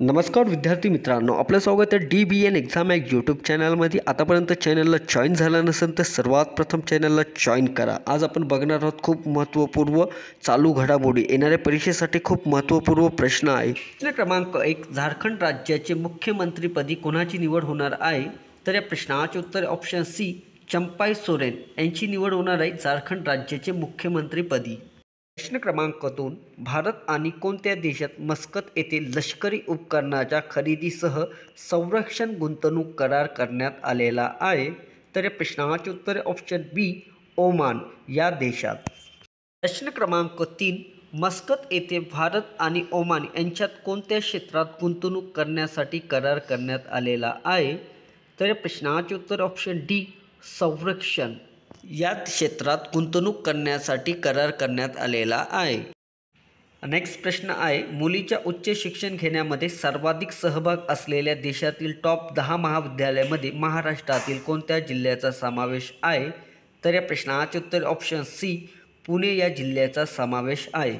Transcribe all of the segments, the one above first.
नमस्कार विद्यार्थी मित्रांनो, आपलं स्वागत आहे DBN एक्झाम एक यूट्यूब चॅनलमध्ये। आतापर्यंत चॅनलला जॉईन झाला नसेल तर सर्वात प्रथम चॅनलला जॉईन करा। आज आपण बघणार आहोत खूप महत्त्वपूर्ण चालू घडामोडी, येणाऱ्या परीक्षेसाठी खूप महत्त्वपूर्ण प्रश्न आहे। प्रश्न क्रमांक 1, झारखंड राज्याचे मुख्यमंत्रीपदी कोणाची निवड होणार आहे? तर या प्रश्नाचे उत्तर ऑप्शन सी, चंपाई सोरेन यांची निवड होणार आहे झारखंड राज्याचे मुख्यमंत्रीपदी। प्रश्न क्रमांक 2, भारत आणि कोणत्या देशात मस्कत येथे लष्करी उपकरणाच्या खरेदीसह संरक्षण गुंतवणूक करार करण्यात आलेला आहे? तर या प्रश्नाचे उत्तर ऑप्शन बी, ओमान या देशात। प्रश्न क्रमांक 3, मस्कत येथे भारत आणि ओमान यांच्यात कोणत्या क्षेत्रात गुंतवणूक करण्यासाठी करार करण्यात आलेला आहे? तर या प्रश्नाचे उत्तर ऑप्शन डी, संरक्षण या क्षेत्रात गुंतवणूक करण्यासाठी करार करण्यात आलेला आहे। नेक्स्ट प्रश्न आहे, मुलीच्या उच्च शिक्षण घेण्यामध्ये सर्वाधिक सहभाग असलेल्या देशातील टॉप 10 महाविद्यालयामध्ये महाराष्ट्रातील कोणत्या जिल्ह्याचा समावेश आहे? तर या प्रश्नाचे उत्तर ऑप्शन सी, पुणे या जिल्ह्याचा समावेश आहे।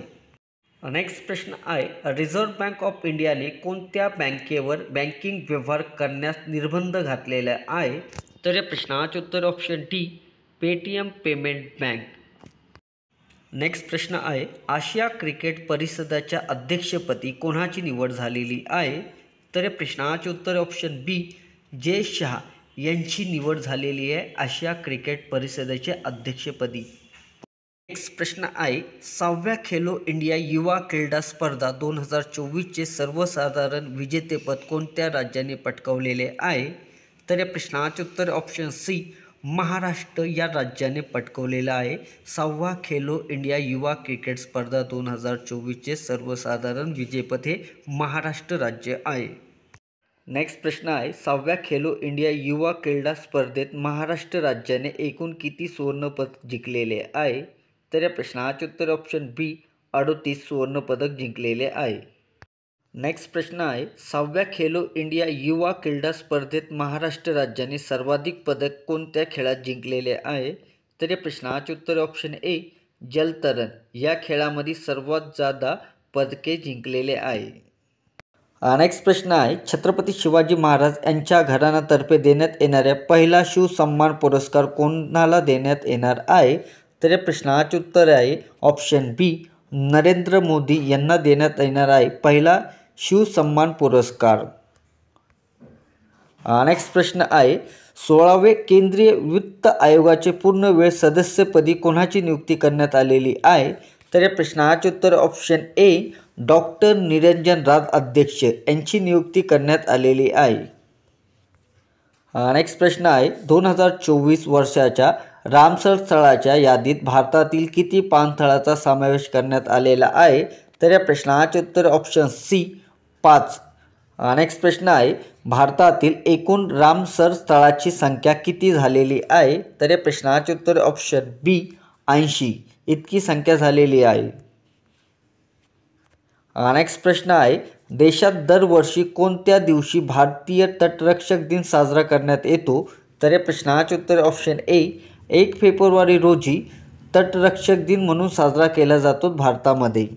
नेक्स्ट प्रश्न आहे, रिझर्व्ह बँक ऑफ इंडियाने कोणत्या बँकेवर बँकिंग व्यवहार करण्यास निर्बंध घातलेला आहे? तर या प्रश्नाचे उत्तर option D, Paytm payment bank. Next प्रश्न आहे, आशिया क्रिकेट परिषदेच्या अध्यक्षपदी कोणाची निवड झालेली आहे? तर या प्रश्नाचे उत्तर ऑप्शन बी, जे शाह यांची निवड झालेली आहे आशिया क्रिकेट परिषदेच्या अध्यक्षपदी। नेक्स्ट प्रश्न आहे, 6व्या खेलो इंडिया युवा क्रीडा स्पर्धा 2024चे सर्वसाधारण विजेतेपद कोणत्या राज्याने पटकावलेले आहे? तर या प्रश्नाचे उत्तर ऑप्शन सी, महाराष्ट्र या राज्याने पटकावलेला आहे। 6वा खेलो इंडिया युवा क्रिकेट स्पर्धा 2024चे सर्वसाधारण विजेतेपद हे महाराष्ट्र राज्य आहे। नेक्स्ट प्रश्न आहे, 6व्या खेलो इंडिया युवा क्रीडा स्पर्धेत महाराष्ट्र राज्याने एकूण किती सुवर्णपदक जिंकलेले आहे? तर या प्रश्नाचे उत्तर ऑप्शन बी, 38 सुवर्णपदक जिंकलेले आहे। नेक्स्ट प्रश्न आहे, 6व्या खेलो इंडिया युवा क्रीडा स्पर्धेत महाराष्ट्र राज्याने सर्वाधिक पदक कोणत्या खेळात जिंकलेले आहे? तर या प्रश्नाचे उत्तर ऑप्शन ए, जलतरण या खेळामध्ये सर्वात जादा पदके जिंकलेले आहे। नेक्स्ट प्रश्न आहे, छत्रपती शिवाजी महाराज यांच्या घराण्यातर्फे देण्यात येणाऱ्या पहिला शिवसन्मान पुरस्कार कोणाला देण्यात येणार आहे? तर या प्रश्नाचे उत्तर आहे ऑप्शन बी, नरेंद्र मोदी यांना देण्यात येणार आहे पहिला शिवसन्मान पुरस्कार। नेक्स्ट प्रश्न आहे, 16वे केंद्रीय वित्त आयोगाचे पूर्णवेळ सदस्यपदी कोणाची नियुक्ती करण्यात आलेली आहे? तर या प्रश्नाचे उत्तर ऑप्शन ए, डॉक्टर निरंजन राज अध्यक्ष यांची नियुक्ती करण्यात आलेली आहे। नेक्स्ट प्रश्न आहे, 2024 वर्षाच्या रामसर स्थळाच्या यादीत भारतातील किती पाणथळाचा समावेश करण्यात आलेला आहे? तर या प्रश्नाचे उत्तर ऑप्शन सी, 5। नेक्स्ट प्रश्न आहे, भारतातील एकूण रामसर स्थळाची संख्या किती झालेली आहे? तर या प्रश्नाचे उत्तर ऑप्शन बी, 80 इतकी संख्या झालेली आहे। नेक्स्ट प्रश्न आहे, देशात दरवर्षी कोणत्या दिवशी भारतीय तटरक्षक दिन साजरा करण्यात येतो? तर या प्रश्नाचे उत्तर ऑप्शन ए, 1 फेब्रुवारी रोजी तटरक्षक दिन म्हणून साजरा केला जातो भारतामध्ये।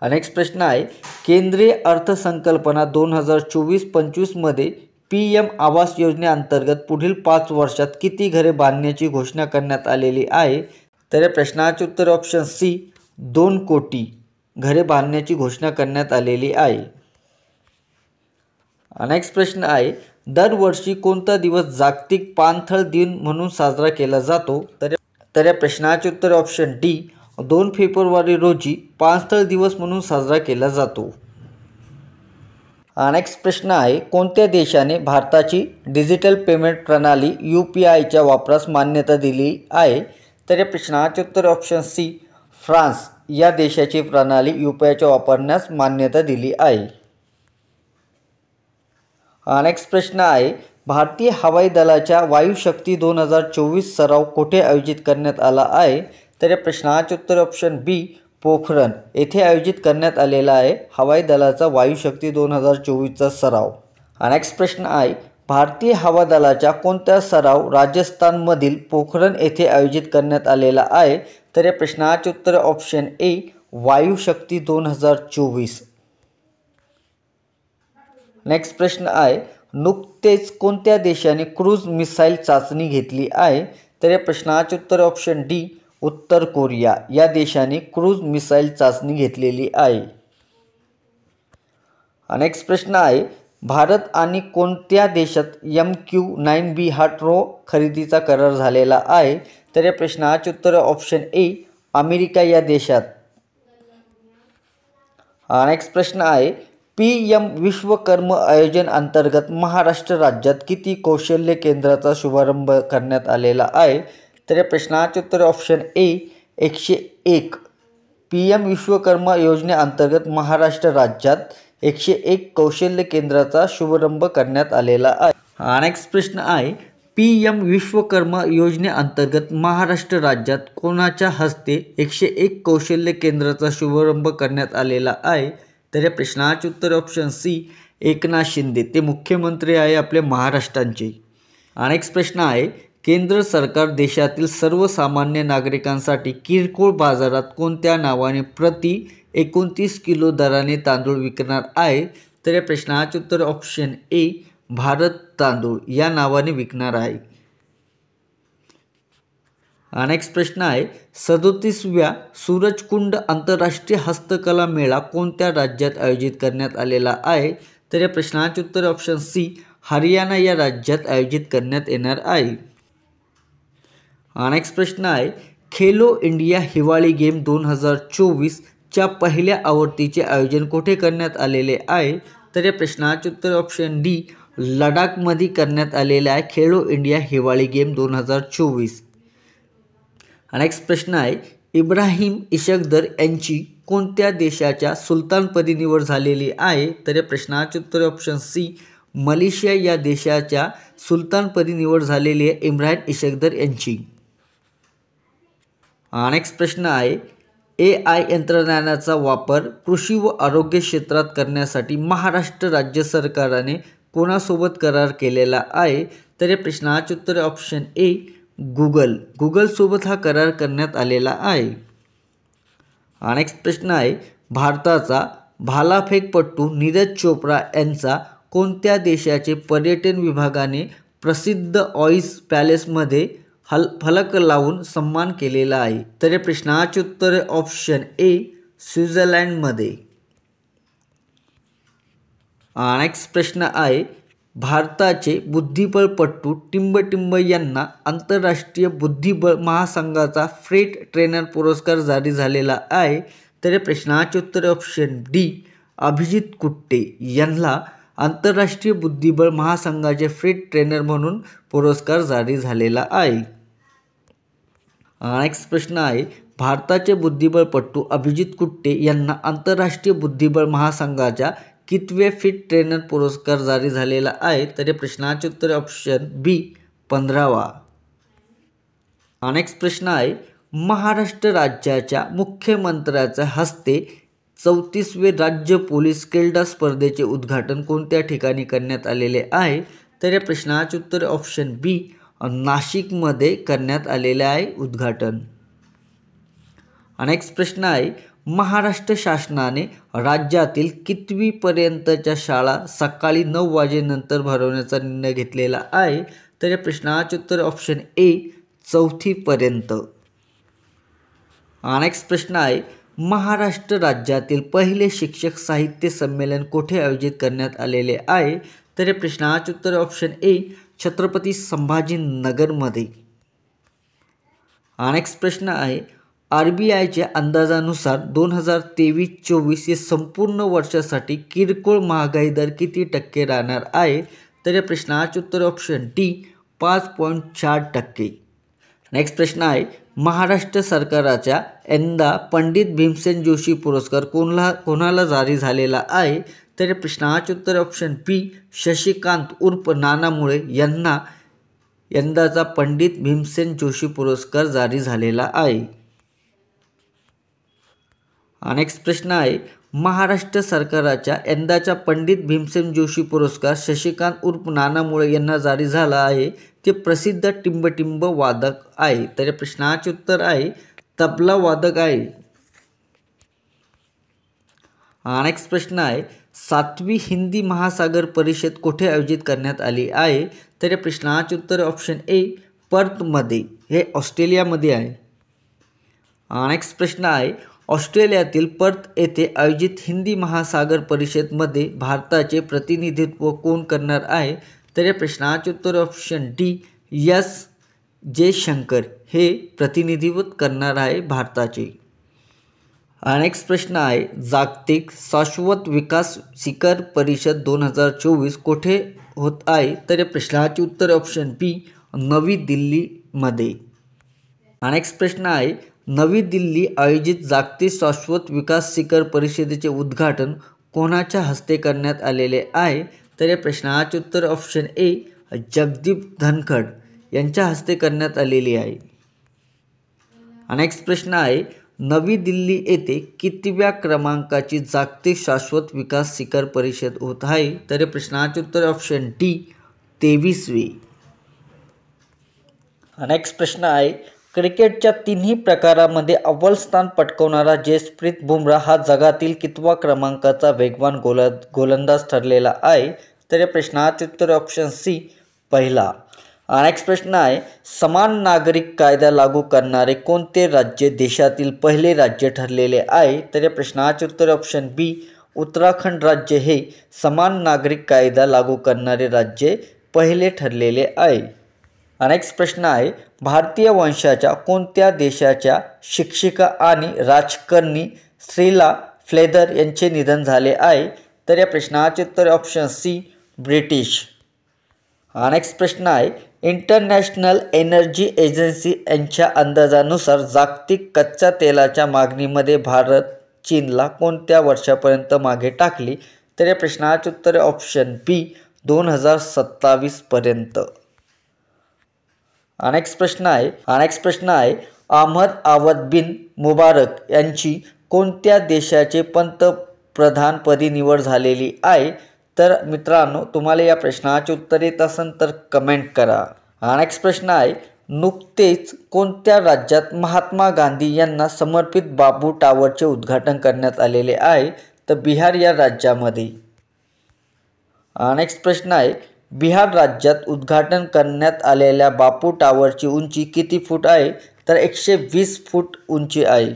नेक्स्ट प्रश्न आहे, केंद्रीय अर्थसंकल्पना 2024-25 मध्ये PM आवास योजनेअंतर्गत पुढील 5 वर्षात किती घरे बांधण्याची घोषणा करण्यात आलेली आहे? तर या प्रश्नाचे उत्तर ऑप्शन सी, 2 कोटी घरे बांधण्याची घोषणा करण्यात आलेली आहे। नेक्स्ट प्रश्न आहे, दरवर्षी कोणता दिवस जागतिक पाणथळ दिन म्हणून साजरा केला जातो? तर या प्रश्नाचे उत्तर ऑप्शन डी, 2 फेब्रुवारी रोजी पाणथळ दिवस म्हणून साजरा केला जातो। नेक्स्ट प्रश्न आहे, कोणत्या देशाने भारताची डिजिटल पेमेंट प्रणाली UPIच्या वापरास मान्यता दिली आहे? तर या प्रश्नाचे उत्तर ऑप्शन सी, फ्रान्स या देशाची प्रणाली UPIच्या वापरण्यास मान्यता दिली आहे। नेक्स्ट प्रश्न आहे, भारतीय हवाई दलाच्या वायुशक्ती 2024 सराव कुठे आयोजित करण्यात आला आहे? तर या प्रश्नाचे उत्तर ऑप्शन बी, पोखरण येथे आयोजित करण्यात आलेला आहे हवाई दलाचा वायुशक्ती 2024चा सराव। नेक्स्ट प्रश्न आहे, भारतीय हवाई दलाच्या कोणत्या सराव राजस्थानमधील पोखरण येथे आयोजित करण्यात आलेला आहे? तर या प्रश्नाचे उत्तर ऑप्शन ए, वायुशक्ती 2024। नेक्स्ट प्रश्न आहे, नुकतेच कोणत्या देशाने क्रूज मिसाईल चाचणी घेतली आहे? तर या प्रश्नाचे उत्तर ऑप्शन डी, उत्तर कोरिया या देशाने क्रूज मिसाईल चाचणी घेतलेली आहे. नेक्स्ट प्रश्न आहे, भारत आणि कोणत्या देशात MQ-9B हा खरेदीचा करार झालेला आहे? तर या प्रश्नाचे उत्तर ऑप्शन ए, अमेरिका या देशात. नेक्स्ट प्रश्न आहे, PM विश्वकर्म आयोजन अंतर्गत महाराष्ट्र राज्यात किती कौशल्य केंद्राचा शुभारंभ करण्यात आलेला आहे? तर या प्रश्नाचे उत्तर ऑप्शन ए, 101. PM विश्वकर्मा योजनेअंतर्गत महाराष्ट्र राज्यात 101 कौशल्य केंद्राचा शुभारंभ करण्यात आलेला आहे. नेक्स्ट प्रश्न आहे, PM विश्वकर्मा योजनेअंतर्गत महाराष्ट्र राज्यात कोणाच्या हस्ते 101 कौशल्य केंद्राचा शुभारंभ करण्यात आलेला आहे? तर या प्रश्नाचे उत्तर ऑप्शन सी, एकनाथ शिंदे. ते मुख्यमंत्री आहे आपल्या महाराष्ट्राचे. नेक्स्ट प्रश्न आहे, केंद्र सरकार देशातील सर्वसामान्य नागरिकांसाठी किरकोळ बाजारात कोणत्या नावाने प्रति 29 किलो दराने तांदूळ विकणार आहे? तर या प्रश्नाचे उत्तर ऑप्शन ए, भारत तांदूळ या नावाने विकणार आहे. नेक्स्ट प्रश्न आहे, 37व्या सूरजकुंड आंतरराष्ट्रीय हस्तकला मेळा कोणत्या राज्यात आयोजित करण्यात आलेला आहे? तर या प्रश्नाचे उत्तर ऑप्शन सी, हरियाणा या राज्यात आयोजित करण्यात येणार आहे. नेक्स्ट प्रश्न आहे, खेलो इंडिया हिवाळी गेम 2024 च्या पहिल्या आवृत्तीचे आयोजन कुठे करण्यात आलेले आहे? तर या प्रश्नाचे उत्तर ऑप्शन डी, लडाखमध्ये करण्यात आलेले आहे खेलो इंडिया हिवाळी गेम 2024. नेक्स्ट प्रश्न आहे, इब्राहिम इशकदर यांची कोणत्या देशाच्या सुलतानपदी निवड झालेली आहे? तर या प्रश्नाचे उत्तर ऑप्शन सी, मलेशिया या देशाच्या सुलतानपदी निवड झालेली आहे इब्राहिम इशकदर यांची. नेक्स्ट प्रश्न आहे, AI तंत्रज्ञानाचा वापर कृषी व आरोग्य क्षेत्रात करण्यासाठी महाराष्ट्र राज्य सरकारने कोणासोबत करार केलेला आहे? तर या प्रश्नाचे उत्तर ऑप्शन ए, गुगलसोबत हा करार करण्यात आलेला आहे. नेक्स्ट प्रश्न आहे, भारताचा भालाफेकपटू नीरज चोप्रा यांचा कोणत्या देशाचे पर्यटन विभागाने प्रसिद्ध ऑइस पॅलेसमध्ये फलक लावून सन्मान केलेला आहे? तर या प्रश्नाचे उत्तर ऑप्शन ए, स्वित्झर्लंडमध्ये. नेक्स्ट प्रश्न आहे, भारताचे बुद्धिबळपटू टिंब यांना आंतरराष्ट्रीय बुद्धिबळ महासंघाचा फ्रेट ट्रेनर पुरस्कार जारी झालेला आहे. तर या प्रश्नाचे उत्तर ऑप्शन डी, अभिजित कुट्टे यांना आंतरराष्ट्रीय बुद्धिबळ महासंघाचे फ्रेट ट्रेनर म्हणून पुरस्कार जारी झालेला आहे. नेक्स्ट प्रश्न आहे, भारताचे बुद्धिबळपटू अभिजित कुट्टे यांना आंतरराष्ट्रीय बुद्धिबळ महासंघाच्या कितव्या फिट ट्रेनर पुरस्कार जारी झालेला आहे? तर या प्रश्नाचे उत्तर ऑप्शन बी, 15वा. नेक्स्ट प्रश्न आहे, महाराष्ट्र राज्याच्या मुख्यमंत्र्याच्या हस्ते 34वे राज्य पोलीस क्रीडा स्पर्धेचे उद्घाटन कोणत्या ठिकाणी करण्यात आलेले आहे? तर या प्रश्नाचे उत्तर ऑप्शन बी, नाशिकमध्ये करण्यात आलेले आहे उद्घाटन. नेक्स्ट प्रश्न आहे, महाराष्ट्र शासनाने राज्यातील कितवीपर्यंतच्या शाळा सकाळी 9 वाजेनंतर भरवण्याचा निर्णय घेतलेला आहे? तर या प्रश्नाचे उत्तर ऑप्शन ए, 4थीपर्यंत. नेक्स्ट प्रश्न आहे, महाराष्ट्र राज्यातील पहिले शिक्षक साहित्य संमेलन कुठे आयोजित करण्यात आलेले आहे? तर या प्रश्नाचे उत्तर ऑप्शन ए, छत्रपती संभाजीनगरमध्ये. नेक्स्ट प्रश्न आहे, RBIच्या अंदाजानुसार 2023-24 या संपूर्ण वर्षासाठी किरकोळ महागाई दर किती टक्के राहणार आहे? तर या प्रश्नाचे उत्तर ऑप्शन डी, 5.4%. नेक्स्ट प्रश्न आहे, महाराष्ट्र सरकारच्या यंदा पंडित भीमसेन जोशी पुरस्कार कोणाला जारी झालेला आहे? तर या प्रश्नाचे उत्तर ऑप्शन बी, शशिकांत उर्फ नाना मुळे यांना यंदाचा पंडित भीमसेन जोशी पुरस्कार जारी झालेला आहे. नेक्स्ट प्रश्न आहे, महाराष्ट्र सरकारच्या यंदाचा पंडित भीमसेन जोशी पुरस्कार शशिकांत उर्फ नाना मुळे यांना जारी झाला आहे. ते प्रसिद्ध टिंब वादक आहे. तर या प्रश्नाचे उत्तर आहे तबला वादक आहे. नेक्स्ट प्रश्न आहे, 7वी हिंदी महासागर परिषद कुठे आयोजित करण्यात आली आहे? तर या प्रश्नाचे उत्तर ऑप्शन ए पर्थमध्ये, हे ऑस्ट्रेलियामध्ये आहे. नेक्स्ट प्रश्न आहे, ऑस्ट्रेलियातील पर्थ येथे आयोजित हिंदी महासागर परिषदेमध्ये भारताचे प्रतिनिधित्व कोण करणार आहे? तर या प्रश्नाचे उत्तर ऑप्शन डी एस जयशंकर हे प्रतिनिधित्व करणार आहे भारताचे. नेक्स्ट प्रश्न आहे, जागतिक शाश्वत विकास शिखर परिषद 2024 कुठे होत आहे? तर या प्रश्नाचे उत्तर ऑप्शन बी नवी दिल्लीमध्ये. नेक्स्ट प्रश्न आहे, नवी दिल्ली आयोजित जागतिक शाश्वत विकास शिखर परिषदेचे उद्घाटन कोणाच्या हस्ते करण्यात आलेले आहे? तर या प्रश्नाचे उत्तर ऑप्शन ए जगदीप धनखड यांच्या हस्ते करण्यात आलेली आहे. नेक्स्ट प्रश्न आहे, नवी दिल्ली येथे कितव्या क्रमांकाची जागतिक शाश्वत विकास शिखर परिषद होत आहे? तर या प्रश्नाचे उत्तर ऑप्शन डी 23वी. नेक्स्ट प्रश्न आहे, क्रिकेटच्या तिन्ही प्रकारामध्ये अव्वल स्थान पटकावणारा जसप्रीत बुमराह हा जगातील कितवा क्रमांकाचा वेगवान गोलंदाज ठरलेला आहे? तर या प्रश्नाचे उत्तर ऑप्शन सी पहिला. नेक्स्ट प्रश्न आहे, समान नागरिक कायदा लागू करणारे कोणते राज्य देशातील पहिले राज्य ठरलेले आहे? तर या प्रश्नाचे उत्तर ऑप्शन बी उत्तराखंड राज्य हे समान नागरिक कायदा लागू करणारे राज्य पहिले ठरलेले आहे. नेक्स्ट प्रश्न आहे, भारतीय वंशाच्या कोणत्या देशाच्या शिक्षिका आणि राजकारणी श्रीला फ्लेदर यांचे निधन झाले आहे? तर या प्रश्नाचे उत्तर ऑप्शन सी ब्रिटिश. नेक्स्ट प्रश्न आहे, इंटरनॅशनल एनर्जी एजन्सी यांच्या अंदाजानुसार जागतिक कच्च्या तेलाच्या मागणीमध्ये भारत चीनला कोणत्या वर्षापर्यंत मागे टाकली? तर या प्रश्नाचे उत्तर ऑप्शन बी 2027 पर्यंत. नेक्स्ट प्रश्न आहे, अहमद आवाद बिन मुबारक यांची कोणत्या देशाचे पंतप्रधानपदी निवड झालेली आहे? तर मित्रांनो, तुम्हाला या प्रश्नाचे उत्तर येत असेल तर कमेंट करा. नेक्स्ट प्रश्न आहे, नुकतेच कोणत्या राज्यात महात्मा गांधी यांना समर्पित बापू टावरचे उद्घाटन करण्यात आलेले आहे? तर बिहार या राज्यामध्ये. नेक्स्ट प्रश्न आहे, बिहार राज्यात उद्घाटन करण्यात आलेल्या बापू टावरची उंची किती फूट आहे? तर 120 फूट उंची आहे.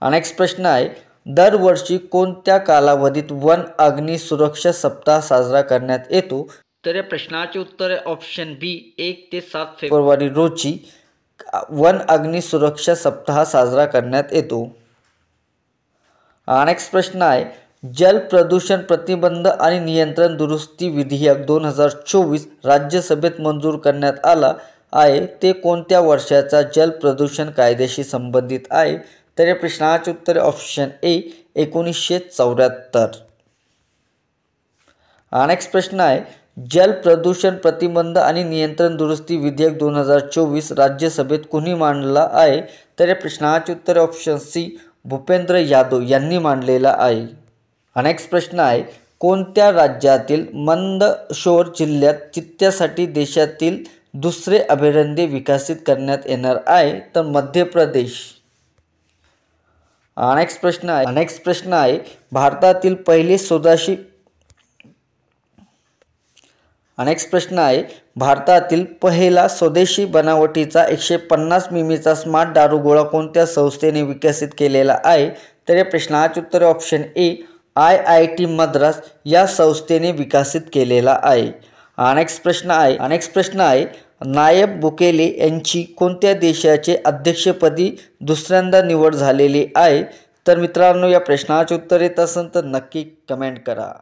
नेक्स्ट प्रश्न आहे, दरवर्षी कोणत्या कालावधीत वन अग्नी सुरक्षा सप्ताह साजरा करण्यात येतो? तर या प्रश्नाचे उत्तर ऑप्शन बी 1 ते 7 फेब्रुवारी रोजी वन अग्नि सुरक्षा सप्ताह साजरा करण्यात येतो. नेक्स्ट प्रश्न आहे, जल प्रदूषण प्रतिबंध आणि नियंत्रण दुरुस्ती विधेयक 2024 राज्यसभेत मंजूर करण्यात आला आहे, ते कोणत्या वर्षाचा जल प्रदूषण कायद्याशी संबंधित आहे? तर या प्रश्नाचे उत्तर ऑप्शन ए 1974. नेक्स्ट प्रश्न आहे, जल प्रदूषण प्रतिबंध आणि नियंत्रण दुरुस्ती विधेयक 2024 राज्यसभेत कुणी मांडला आहे? तर या प्रश्नाचे उत्तर ऑप्शन सी भूपेंद्र यादव यांनी मांडलेला आहे. नेक्स्ट प्रश्न आहे, कोणत्या राज्यातील मंदसौर जिल्ह्यात चित्त्यासाठी देशातील दुसरे अभयारण्य विकसित करण्यात येणार आहे? तर मध्य प्रदेश. नेक्स्ट प्रश्न आहे, भारतातील पहिले स्वदेशी भारतातील पहिला स्वदेशी बनावटीचा 150 मिमीचा स्मार्ट दारूगोळा कोणत्या संस्थेने विकसित केलेला आहे? तर या प्रश्नाचे उत्तर ऑप्शन ए IIT मद्रास या संस्थेने विकसित केलेला आहे. नेक्स्ट प्रश्न आहे, नायब बुकेले यांची कोणत्या देशाचे अध्यक्षपदी दुसऱ्यांदा निवड झालेली आहे? तर मित्रांनो, या प्रश्नाचे उत्तर येत असेल तर नक्की कमेंट करा.